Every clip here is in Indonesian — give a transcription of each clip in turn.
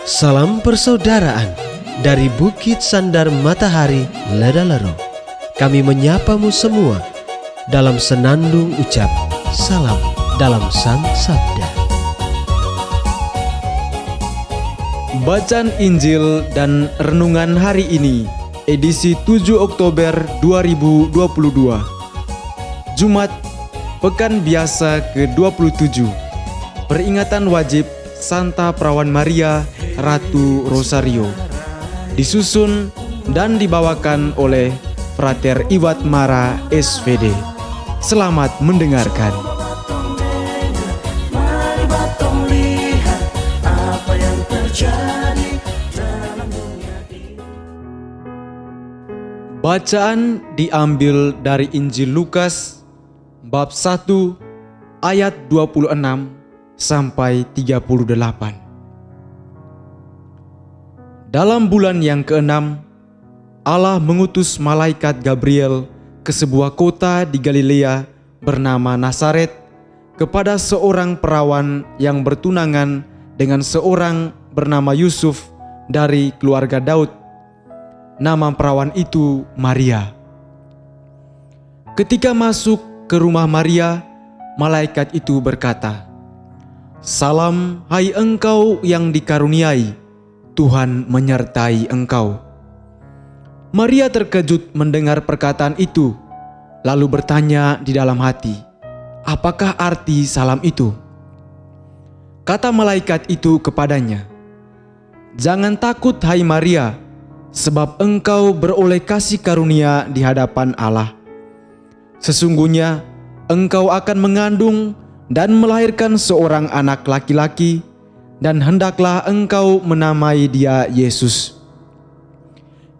Salam persaudaraan dari Bukit Sandar Matahari Ledalero. Kami menyapamu semua dalam senandung ucap salam dalam Sang Sabda. Bacaan Injil dan Renungan hari ini, edisi 7 Oktober 2022, Jumat, Pekan Biasa ke-27, Peringatan Wajib Santa Perawan Maria, Ratu Rosario, disusun dan dibawakan oleh Frater Iwat Mara SVD. Selamat mendengarkan. Bacaan diambil dari Injil Lukas bab 1 ayat 26 sampai 38. Dalam bulan yang ke-6, Allah mengutus malaikat Gabriel ke sebuah kota di Galilea bernama Nazaret kepada seorang perawan yang bertunangan dengan seorang bernama Yusuf dari keluarga Daud. Nama perawan itu Maria. Ketika masuk ke rumah Maria, malaikat itu berkata, "Salam, hai engkau yang dikaruniai, Tuhan menyertai engkau." Maria terkejut mendengar perkataan itu, lalu bertanya di dalam hati, "Apakah arti salam itu?" Kata malaikat itu kepadanya, "Jangan takut, hai Maria, sebab engkau beroleh kasih karunia di hadapan Allah. Sesungguhnya engkau akan mengandung dan melahirkan seorang anak laki-laki, dan hendaklah engkau menamai dia Yesus.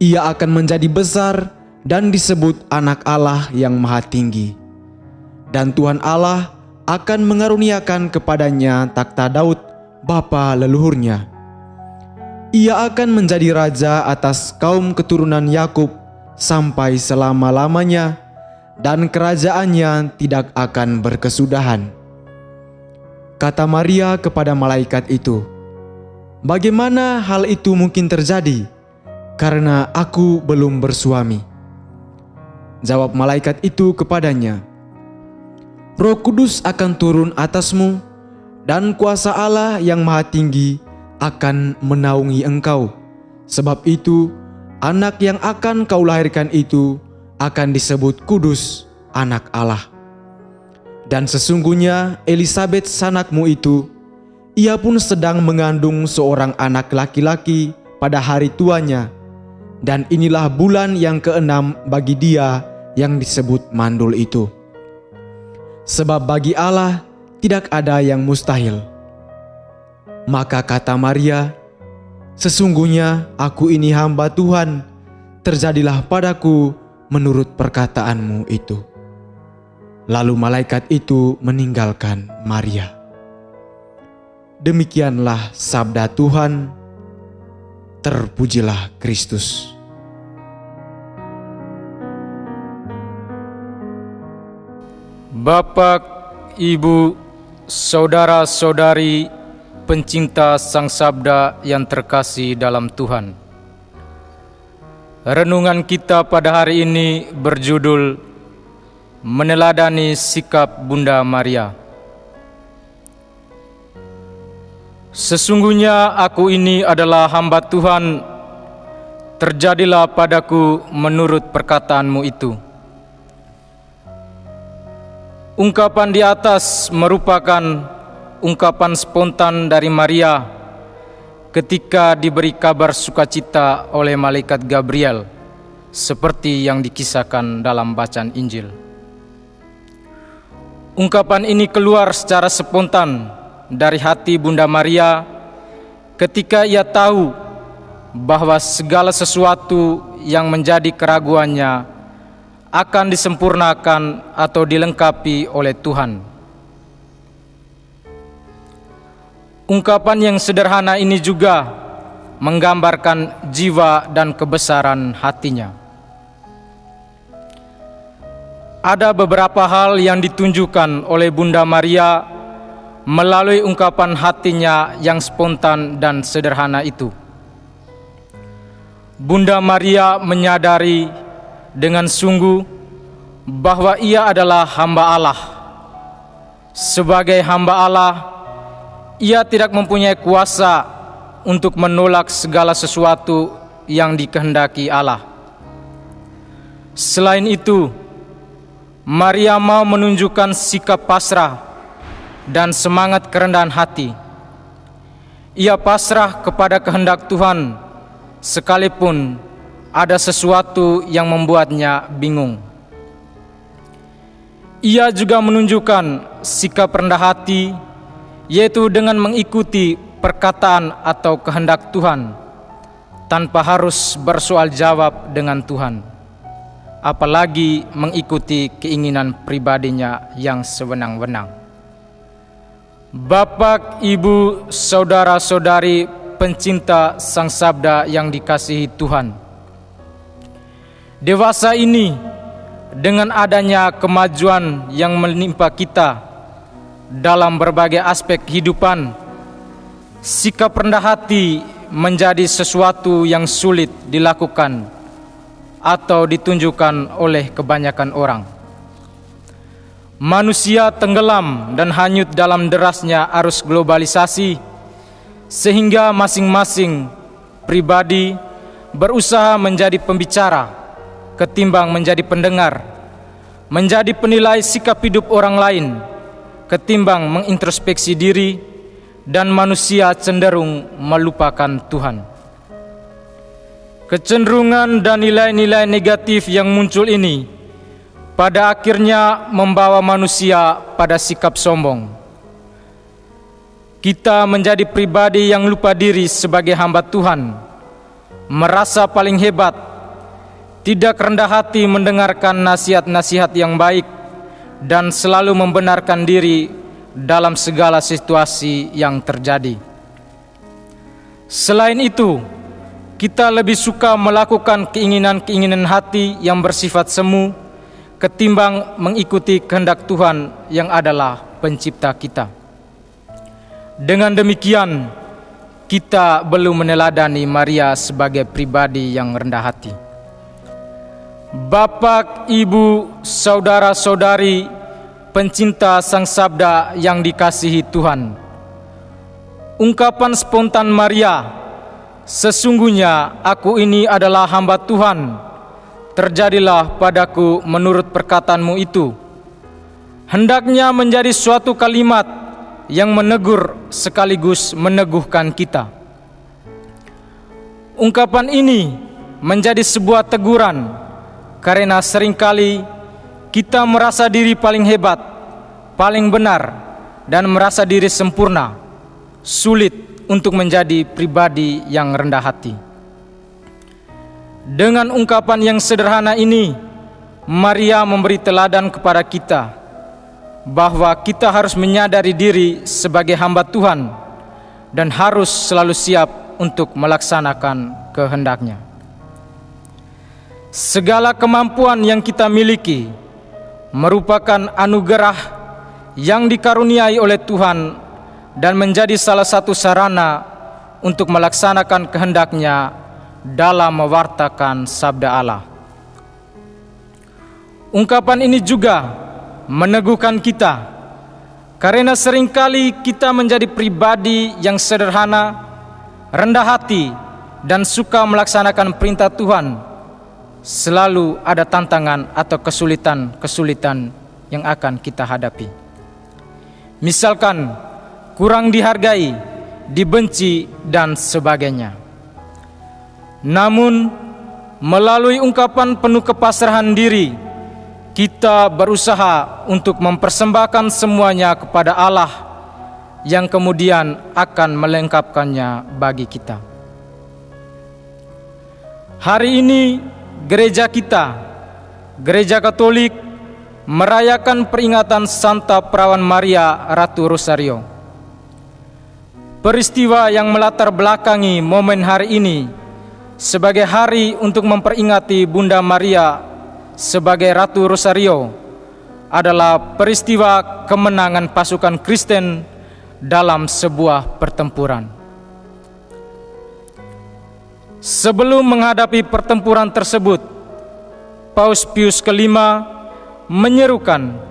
Ia akan menjadi besar dan disebut Anak Allah yang Maha Tinggi. Dan Tuhan Allah akan mengaruniakan kepadanya takhta Daud, bapa leluhurnya. Ia akan menjadi raja atas kaum keturunan Yakub sampai selama-lamanya, dan kerajaannya tidak akan berkesudahan." Kata Maria kepada malaikat itu, "Bagaimana hal itu mungkin terjadi? Karena aku belum bersuami." Jawab malaikat itu kepadanya, "Roh Kudus akan turun atasmu, dan kuasa Allah yang Maha Tinggi akan menaungi engkau. Sebab itu, anak yang akan kau lahirkan itu akan disebut kudus, Anak Allah. Dan sesungguhnya Elisabet sanakmu itu, ia pun sedang mengandung seorang anak laki-laki pada hari tuanya, dan inilah bulan yang ke-6 bagi dia yang disebut mandul itu. Sebab bagi Allah tidak ada yang mustahil." Maka kata Maria, "Sesungguhnya aku ini hamba Tuhan, terjadilah padaku menurut perkataanmu itu." Lalu malaikat itu meninggalkan Maria. Demikianlah sabda Tuhan. Terpujilah Kristus. Bapak, Ibu, saudara-saudari, pencinta Sang Sabda yang terkasih dalam Tuhan. Renungan kita pada hari ini berjudul Meneladani Sikap Bunda Maria. "Sesungguhnya aku ini adalah hamba Tuhan, terjadilah padaku menurut perkataanmu itu." Ungkapan di atas merupakan ungkapan spontan dari Maria ketika diberi kabar sukacita oleh malaikat Gabriel, seperti yang dikisahkan dalam bacaan Injil. Ungkapan ini keluar secara spontan dari hati Bunda Maria ketika ia tahu bahwa segala sesuatu yang menjadi keraguannya akan disempurnakan atau dilengkapi oleh Tuhan. Ungkapan yang sederhana ini juga menggambarkan jiwa dan kebesaran hatinya. Ada beberapa hal yang ditunjukkan oleh Bunda Maria melalui ungkapan hatinya yang spontan dan sederhana itu. Bunda Maria menyadari dengan sungguh bahwa ia adalah hamba Allah. Sebagai hamba Allah, ia tidak mempunyai kuasa untuk menolak segala sesuatu yang dikehendaki Allah. Selain itu, Maria mau menunjukkan sikap pasrah dan semangat kerendahan hati. Ia pasrah kepada kehendak Tuhan, sekalipun ada sesuatu yang membuatnya bingung. Ia juga menunjukkan sikap rendah hati, yaitu dengan mengikuti perkataan atau kehendak Tuhan, tanpa harus bersoal jawab dengan Tuhan, apalagi mengikuti keinginan pribadinya yang sewenang-wenang. Bapak, Ibu, saudara-saudari pencinta Sang Sabda yang dikasihi Tuhan, dewasa ini dengan adanya kemajuan yang menimpa kita dalam berbagai aspek kehidupan, sikap rendah hati menjadi sesuatu yang sulit dilakukan atau ditunjukkan oleh kebanyakan orang. Manusia tenggelam dan hanyut dalam derasnya arus globalisasi, sehingga masing-masing pribadi berusaha menjadi pembicara ketimbang menjadi pendengar, menjadi penilai sikap hidup orang lain ketimbang mengintrospeksi diri, dan manusia cenderung melupakan Tuhan. Kecenderungan dan nilai-nilai negatif yang muncul ini pada akhirnya membawa manusia pada sikap sombong. Kita menjadi pribadi yang lupa diri sebagai hamba Tuhan, merasa paling hebat, tidak rendah hati mendengarkan nasihat-nasihat yang baik, dan selalu membenarkan diri dalam segala situasi yang terjadi. Selain itu, kita lebih suka melakukan keinginan-keinginan hati yang bersifat semu ketimbang mengikuti kehendak Tuhan yang adalah pencipta kita. Dengan demikian, kita belum meneladani Maria sebagai pribadi yang rendah hati. Bapak, Ibu, saudara-saudari pencinta Sang Sabda yang dikasihi Tuhan, ungkapan spontan Maria, "Sesungguhnya aku ini adalah hamba Tuhan, terjadilah padaku menurut perkataanmu" itu hendaknya menjadi suatu kalimat yang menegur sekaligus meneguhkan kita. Ungkapan ini menjadi sebuah teguran, karena seringkali kita merasa diri paling hebat, paling benar, dan merasa diri sempurna, sulit untuk menjadi pribadi yang rendah hati. Dengan ungkapan yang sederhana ini, Maria memberi teladan kepada kita bahwa kita harus menyadari diri sebagai hamba Tuhan dan harus selalu siap untuk melaksanakan kehendak-Nya. Segala kemampuan yang kita miliki merupakan anugerah yang dikaruniai oleh Tuhan dan menjadi salah satu sarana untuk melaksanakan kehendak-Nya dalam mewartakan sabda Allah. Ungkapan ini juga meneguhkan kita, karena seringkali kita menjadi pribadi yang sederhana, rendah hati, dan suka melaksanakan perintah Tuhan. Selalu ada tantangan atau kesulitan-kesulitan yang akan kita hadapi. Misalkan kurang dihargai, dibenci, dan sebagainya. Namun, melalui ungkapan penuh kepasrahan diri, kita berusaha untuk mempersembahkan semuanya kepada Allah yang kemudian akan melengkapkannya bagi kita. Hari ini gereja kita, Gereja Katolik, merayakan peringatan Santa Perawan Maria Ratu Rosario. Peristiwa yang melatar belakangi momen hari ini sebagai hari untuk memperingati Bunda Maria sebagai Ratu Rosario adalah peristiwa kemenangan pasukan Kristen dalam sebuah pertempuran. Sebelum menghadapi pertempuran tersebut, Paus Pius kelima menyerukan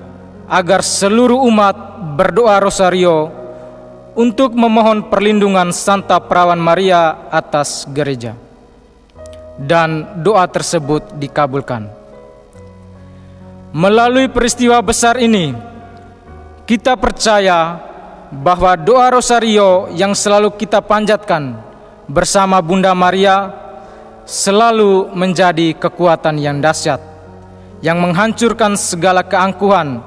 agar seluruh umat berdoa rosario untuk memohon perlindungan Santa Perawan Maria atas gereja. Dan doa tersebut dikabulkan. Melalui peristiwa besar ini, kita percaya bahwa doa rosario yang selalu kita panjatkan bersama Bunda Maria selalu menjadi kekuatan yang dahsyat, yang menghancurkan segala keangkuhan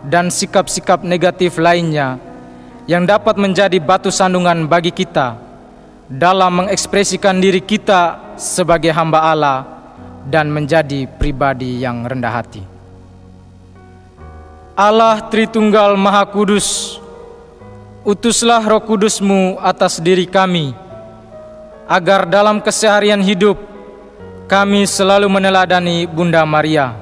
dan sikap-sikap negatif lainnya yang dapat menjadi batu sandungan bagi kita dalam mengekspresikan diri kita sebagai hamba Allah dan menjadi pribadi yang rendah hati. Allah Tritunggal Maha Kudus, utuslah Roh Kudus-Mu atas diri kami, agar dalam keseharian hidup kami selalu meneladani Bunda Maria.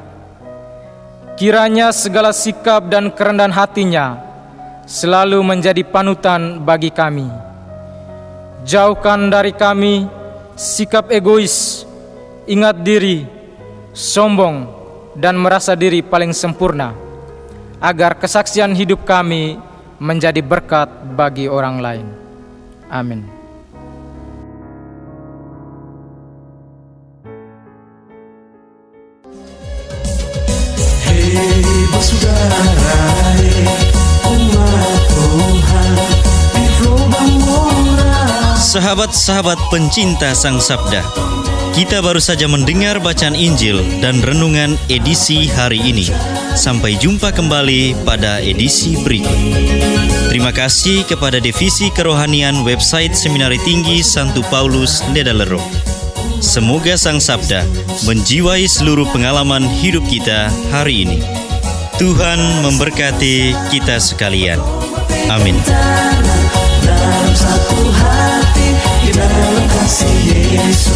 Kiranya segala sikap dan kerendahan hatinya selalu menjadi panutan bagi kami. Jauhkan dari kami sikap egois, ingat diri, sombong, dan merasa diri paling sempurna, agar kesaksian hidup kami menjadi berkat bagi orang lain. Amin. Sahabat-sahabat pencinta Sang Sabda, kita baru saja mendengar bacaan Injil dan renungan edisi hari ini. Sampai jumpa kembali pada edisi berikut. Terima kasih kepada Divisi Kerohanian website Seminari Tinggi Santo Paulus Ledalero. Semoga Sang Sabda menjiwai seluruh pengalaman hidup kita hari ini. Tuhan memberkati kita sekalian. Amin. Dalam satu hati, di dalam kasih Yesus.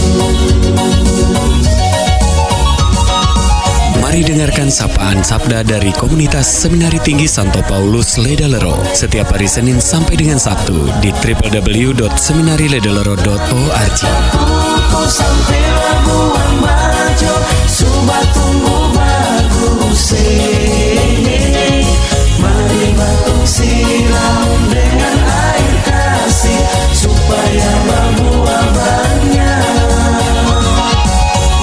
Mari dengarkan sapaan sabda dari komunitas Seminari Tinggi Santo Paulus Ledalero setiap hari Senin sampai dengan Sabtu di www.seminariledalero.org. Mari batung siram dengan air kasih supaya membuah banyak.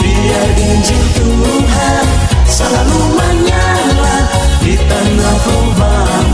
Biar Injil Tuhan selalu menyala di tanah pembangunan.